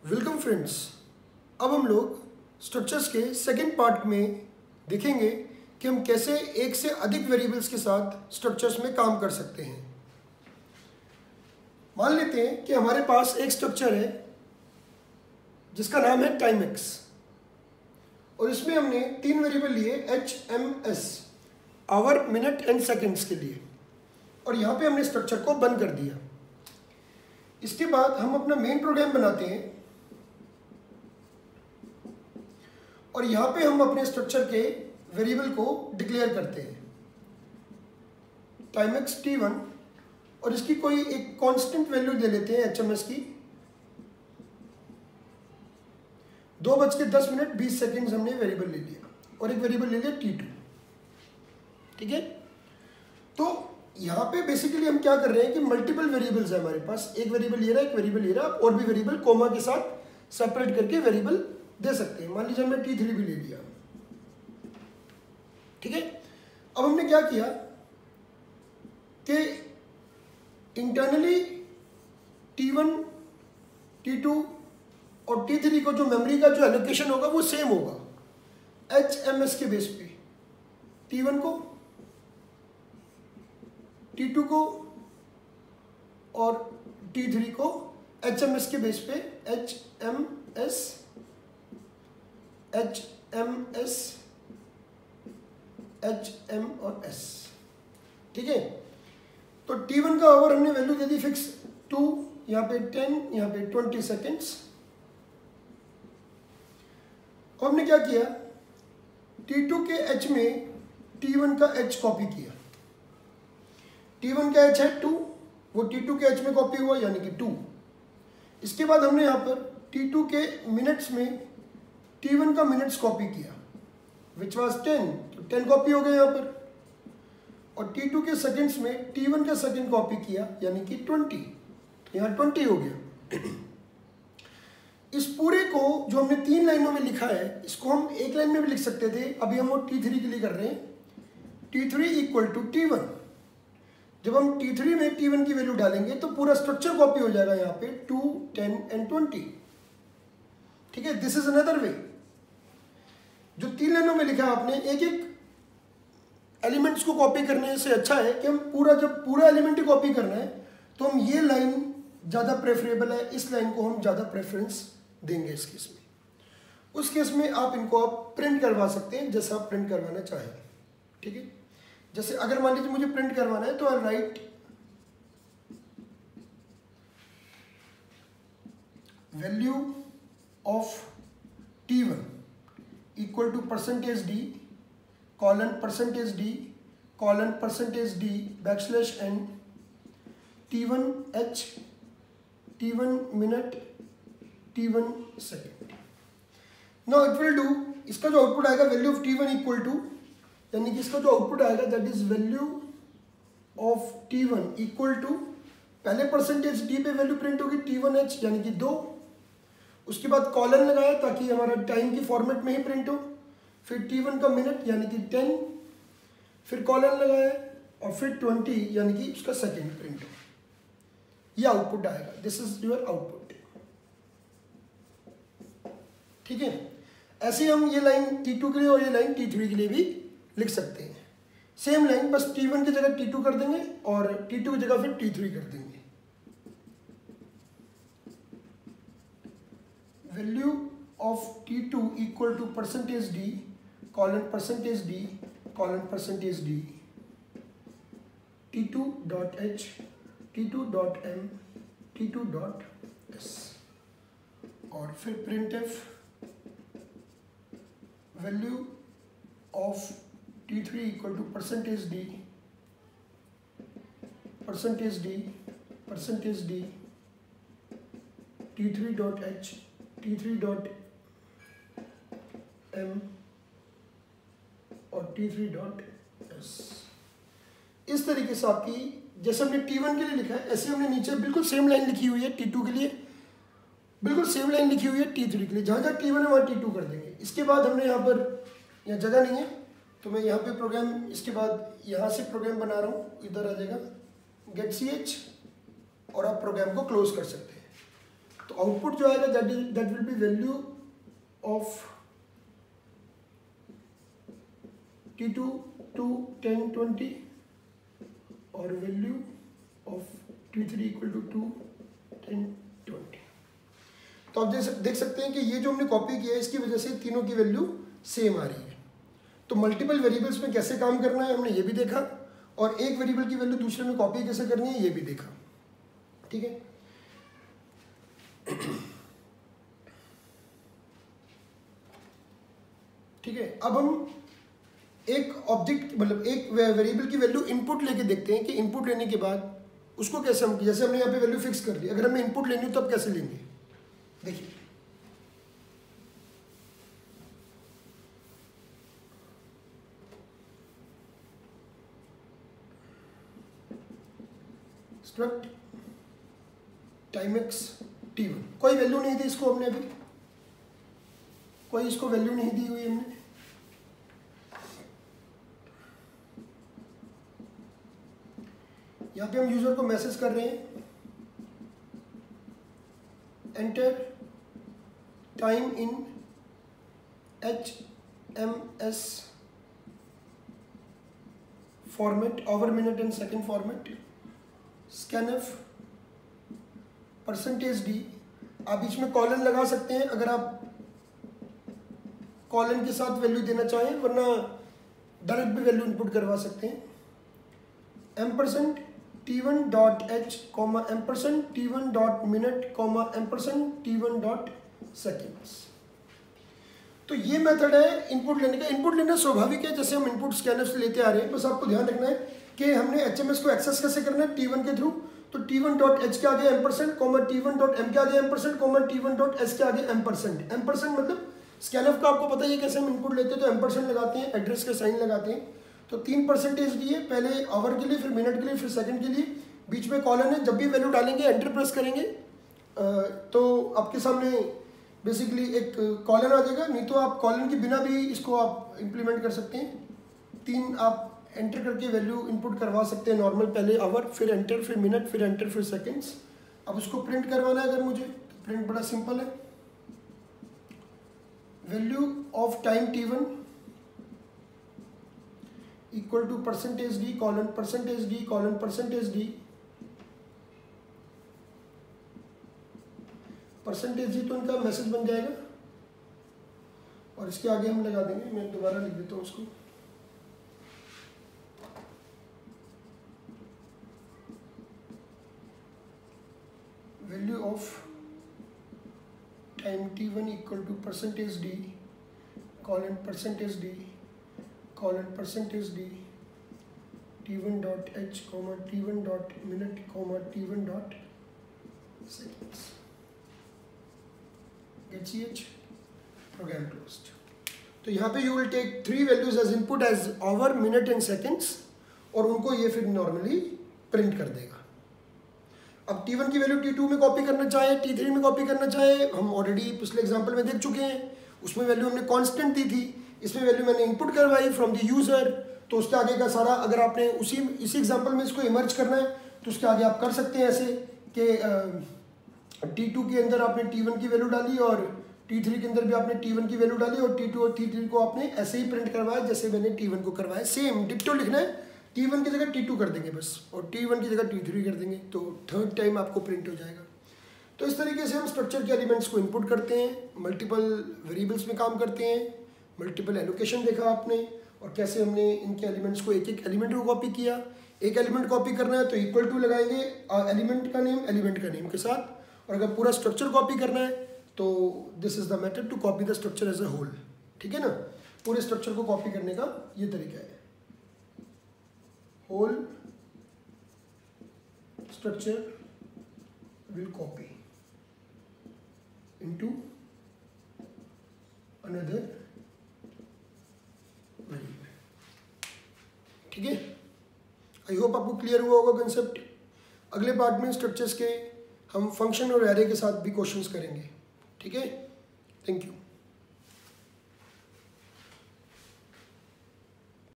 Welcome friends. अब हम लोग स्ट्रक्चर्स के सेकेंड पार्ट में देखेंगे कि हम कैसे एक से अधिक वेरिएबल्स के साथ स्ट्रक्चर्स में काम कर सकते हैं। मान लेते हैं कि हमारे पास एक स्ट्रक्चर है जिसका नाम है टाइम एक्स और इसमें हमने तीन वेरिएबल लिए HMS, hour, minute and seconds के लिए, और यहाँ पे हमने स्ट्रक्चर को बंद कर दिया। इसके बाद हम अपना मेन प्रोग्राम बनाते हैं और यहाँ पे हम अपने स्ट्रक्चर के वेरिएबल को डिक्लेयर करते हैं टाइम एक्स T1 और इसकी कोई एक कांस्टेंट वैल्यू दे लेते हैं HMS की 2:10 हमने वेरिएबल ले लिया और एक वेरिएबल ले लिया T2। ठीक है, तो यहाँ पे बेसिकली हम क्या कर रहे हैं कि मल्टीपल वेरिएबल्स है हमारे पास, एक वेरिएबल ये रहा, एक वेरिएबल ये रहा, और भी वेरिएबल कोमा के साथ सेपरेट करके वेरिएबल दे सकते हैं। मान लीजिए हमने T3 भी ले लिया। ठीक है, अब हमने क्या किया कि इंटरनली T1, T2 और T3 को जो मेमोरी का जो एलोकेशन होगा वो सेम होगा HMS के बेस पे। T1 को, T2 को और T3 को HMS के बेस पे HMS HM और S। ठीक है, तो T1 का आवर हमने वैल्यू दे दी फिक्स 2, यहाँ पे 10, यहाँ पे 20 सेकेंड्स। और हमने क्या किया, T2 के H में T1 का H कॉपी किया। T1 का H है 2, वो T2 के H में कॉपी हुआ यानी कि 2। इसके बाद हमने यहाँ पर T2 के मिनट्स में T1 का मिनट्स कॉपी किया विच वाज 10, तो 10 कॉपी हो गए यहाँ पर। और T2 के सेकेंड्स में T1 का सेकेंड कॉपी किया यानी कि 20, तो यहाँ 20 हो गया। इस पूरे को जो हमने तीन लाइनों में लिखा है इसको हम एक लाइन में भी लिख सकते थे, अभी हम वो T3 के लिए कर रहे हैं। T3 equal to T1। जब हम T3 में T1 की वैल्यू डालेंगे तो पूरा स्ट्रक्चर कॉपी हो जाएगा यहाँ पे 2, 10 एंड 20। ठीक है, दिस इज अनदर वे। जो तीन लाइनों में लिखा है आपने, एक एक एलिमेंट्स को कॉपी करने से अच्छा है कि हम जब पूरा एलिमेंट ही कॉपी करना है तो हम ये लाइन ज़्यादा प्रेफरेबल है, इस लाइन को हम ज़्यादा प्रेफरेंस देंगे इस केस में। उस केस में आप इनको आप प्रिंट करवा सकते हैं जैसा आप प्रिंट करवाना चाहें। ठीक है, जैसे अगर मान लीजिए मुझे प्रिंट करवाना है तो I write value of T1 equal to %d colon %d colon %d backslash n T1 H T1 minute T1 second. Now it will do, इसका जो आउटपुट आएगा value of T1 equal to, यानी कि इसका जो आउटपुट आएगा that is value of T1 equal to, पहले %d पे वैल्यू प्रिंट होगी T1H यानी कि 2, उसके बाद कॉलन लगाया ताकि हमारा टाइम की फॉर्मेट में ही प्रिंट हो, फिर T1 का मिनट यानी कि 10, फिर कॉलन लगाया और फिर 20 यानी कि उसका सेकेंड प्रिंट हो। ये आउटपुट आएगा, दिस इज योर आउटपुट। ठीक है, ऐसे हम ये लाइन T2 के लिए और ये लाइन T3 के लिए भी लिख सकते हैं। सेम लाइन, बस T1 की जगह T2 कर देंगे और T2 की जगह फिर T3 कर देंगे। Value of T2 equal to %d colon %d colon %d T2.h T2.m T2.s और फिर printf value of T3 equal to %d T3.h T3.m और T3.s। इस तरीके से आपकी, जैसे हमने T1 के लिए लिखा है ऐसे हमने नीचे बिल्कुल सेम लाइन लिखी हुई है T2 के लिए, बिल्कुल सेम लाइन लिखी हुई है T3 के लिए। जहाँ जहाँ T1 है वहाँ T2 कर देंगे। इसके बाद हमने यहाँ पर, यहाँ जगह नहीं है तो मैं यहाँ पे प्रोग्राम, इसके बाद यहाँ से प्रोग्राम बना रहा हूँ, इधर आ जाएगा get ch और आप प्रोग्राम को क्लोज कर सकते हैं। तो आउटपुट जो आएगा that will be value of T2 to 10 20 और value of T3 equal to 2 10 20। तो आप देख सकते हैं कि ये जो हमने कॉपी किया है इसकी वजह से तीनों की वैल्यू सेम आ रही है। तो मल्टीपल वेरिएबल्स में कैसे काम करना है हमने ये भी देखा, और एक वेरिएबल की वैल्यू दूसरे में कॉपी कैसे करनी है ये भी देखा। ठीक है, ठीक है। अब हम एक ऑब्जेक्ट मतलब एक वेरिएबल की वैल्यू इनपुट लेके देखते हैं कि इनपुट लेने के बाद उसको कैसे हम, जैसे हमने यहाँ पे वैल्यू फिक्स कर दी, अगर हमें इनपुट लेनी हो तो अब कैसे लेंगे देखिए। स्ट्रक्ट टाइम एक्स T1, कोई वैल्यू नहीं दी इसको हमने, अभी कोई इसको वैल्यू नहीं दी हुई हमने। यहाँ पे हम यूजर को मैसेज कर रहे हैं enter time in HMS format, our minute and second format, scanf %d। आप बीच में कॉलन लगा सकते हैं अगर आप कॉलन के साथ वैल्यू देना चाहें, वरना डायरेक्ट भी वैल्यू इनपुट करवा सकते हैं। %t1.h, %t1.minute, %t1.seconds। तो ये मेथड है इनपुट लेने का। इनपुट लेना स्वाभाविक है, जैसे हम इनपुट स्कैनर से लेते आ रहे हैं। बस आपको ध्यान रखना है कि हमने HMS को एक्सेस कैसे करना है T1 के थ्रू। तो T1.h के आगे %, T1.m के आगे %, T1.s के आगे %। मतलब स्कैनर का आपको पता ही है कैसे हम इनपुट लेते हैं, तो % लगाते हैं, एड्रेस के साइन लगाते हैं। तो 3 % दिए, पहले आवर के लिए, फिर मिनट के लिए, फिर सेकंड के लिए, बीच में कॉलन है। जब भी वैल्यू डालेंगे एंटर प्रेस करेंगे तो आपके सामने बेसिकली एक कॉलन आ जाएगा। नहीं तो आप कॉलन के बिना भी इसको आप इम्प्लीमेंट कर सकते हैं। 3 आप एंटर करके वैल्यू इनपुट करवा सकते हैं नॉर्मल, पहले आवर, फिर एंटर, फिर मिनट, फिर एंटर, फिर सेकंड्स। अब उसको प्रिंट करवाना है अगर मुझे, तो प्रिंट बड़ा सिंपल है, value of time T1 equal to %d colon %d colon %d। %d तो इनका मैसेज बन जाएगा और इसके आगे हम लगा देंगे, मैं दोबारा लिख देता हूँ उसको, value of time T1 equal to %d colon %d colon %d T1.h, T1.minute, T1.seconds। HCH program closed. तो यहाँ पे you will take 3 values as input as hour, minute and seconds, और उनको ये फिर नॉर्मली प्रिंट कर देगा। अब T1 की वैल्यू T2 में कॉपी करना चाहे, T3 में कॉपी करना चाहे, हम ऑलरेडी पिछले एग्जांपल में देख चुके हैं। उसमें वैल्यू हमने कांस्टेंट दी थी, इसमें वैल्यू मैंने इनपुट करवाई फ्रॉम द यूजर। तो उसके आगे का सारा, अगर आपने इसी एग्जांपल में इसको इमर्ज करना है तो उसके आगे आप कर सकते हैं ऐसे कि T2 के अंदर आपने T1 की वैल्यू डाली और T3 के अंदर भी आपने T1 की वैल्यू डाली, और T2 और T3 को आपने ऐसे ही प्रिंट करवाया जैसे मैंने T1 को करवाया। सेम डिक्टो लिखना है, T1 की जगह T2 कर देंगे बस, और T1 की जगह T3 कर देंगे, तो थर्ड टाइम आपको प्रिंट हो जाएगा। तो इस तरीके से हम स्ट्रक्चर के एलिमेंट्स को इनपुट करते हैं, मल्टीपल वेरिएबल्स में काम करते हैं, मल्टीपल एलोकेशन देखा आपने, और कैसे हमने इनके एलिमेंट्स को एक एक एलिमेंट को कॉपी किया। एक एलिमेंट कॉपी करना है तो इक्वल टू लगाएंगे एलिमेंट का नेम के साथ, और अगर पूरा स्ट्रक्चर कॉपी करना है तो this is the method to copy the structure as a whole. ठीक है ना, पूरे स्ट्रक्चर को कॉपी करने का ये तरीका है। Whole structure will copy into another variable. ठीक है, आई होप आपको क्लियर हुआ होगा कंसेप्ट। अगले पार्ट में स्ट्रक्चर्स के हम फंक्शन और एरे के साथ भी क्वेश्चंस करेंगे। ठीक है, थैंक यू।